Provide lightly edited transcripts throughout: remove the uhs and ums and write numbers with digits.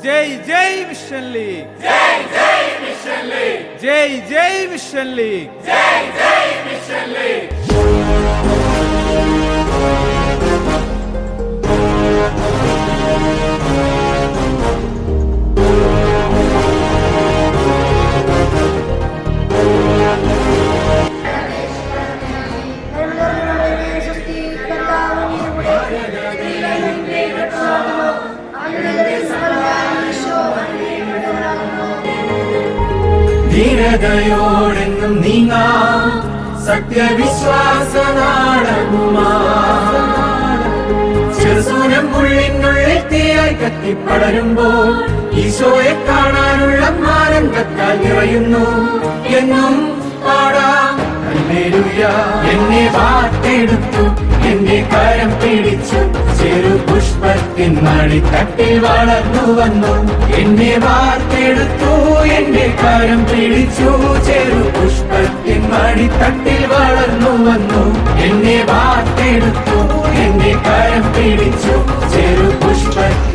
ജയ് ജയ് mission league, ജയ് ജയ് mission league, ജയ് ജയ് mission league, ജയ് ജയ് mission league. ധീരതയോടെന്നും നീങ്ങാം സത്യവിശ്വാസ നാടകുമാ. ചെറുസൂനം ഉള്ളിനുള്ളിൽ തീയായി കത്തിപ്പടരുമ്പോൾ ഈശോയെ കാണാനുള്ള ആനന്ദത്താൽ നിറയുന്നു. എന്നും പാടാം ഹല്ലേലൂയ. എന്നെ വാർത്തെടുത്തു, എന്റെ കരം പിടിച്ചു, ചെറു പുഷ്പത്തിൻ മടിത്തട്ടിൽ വളർന്നു വന്നു. എന്നെ വാർത്തെടുത്തു, എന്റെ കരം പിടിച്ചു, ചെറു പുഷ്പത്തിൻ മടിത്തട്ടിൽ വളർന്നു വന്നു. എന്നെ വാർത്തെടുത്തു, എന്റെ കരം പിടിച്ചു, ചെറു പുഷ്പത്തിൻ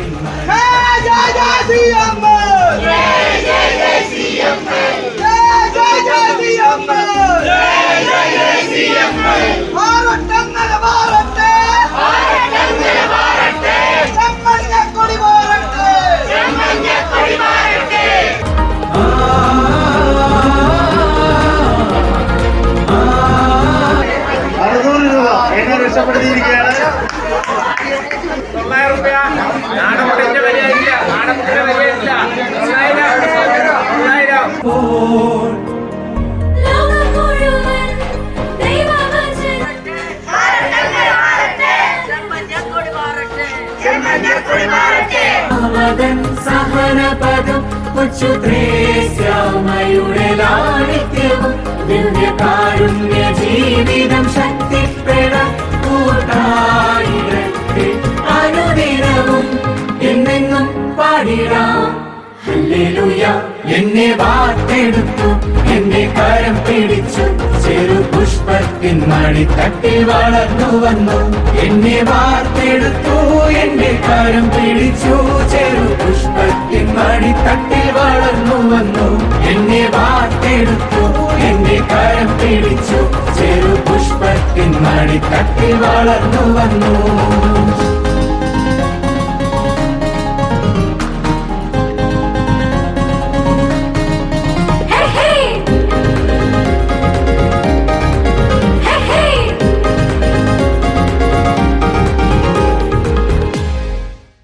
രക്ഷപ്പെടുത്തിയിരിക്കുകയാണ്. 900 രൂപ. നാടൻമുട്ടിന്റെ വിലയില്ല, നാടൻമുട്ടിന്റെ വിലയില്ല. 900. സഹനപദം ഉച്ചുത്രേശ്യാമയുടെ ലാളിത്യവും ദിവ്യകാരുണ്യ ജീവിതം ശക്തിപ്പെടാൻ കൂട്ടായിരത്തെ അനുദിനവും എന്നെന്നും പാടിടാം ഹല്ലേലൂയ. എന്നെ വാർത്തെടുത്തു, എന്റെ കരം പിടിച്ചു, ചെറു പുഷ്പത്തിൻ മടിത്തട്ടിൽ വളർന്നു വന്നു. എന്നെ വാർത്തെടുത്തു, എന്റെ കരം പിടിച്ചു, ചെറു പുഷ്പത്തിൻ മടിത്തട്ടിൽ വളർന്നു വന്നു. എന്നെ വാർത്തെടുത്തു, എന്റെ കരം പിടിച്ചു, ചെറു പുഷ്പത്തിൻ മടിത്തട്ടിൽ വളർന്നു വന്നു.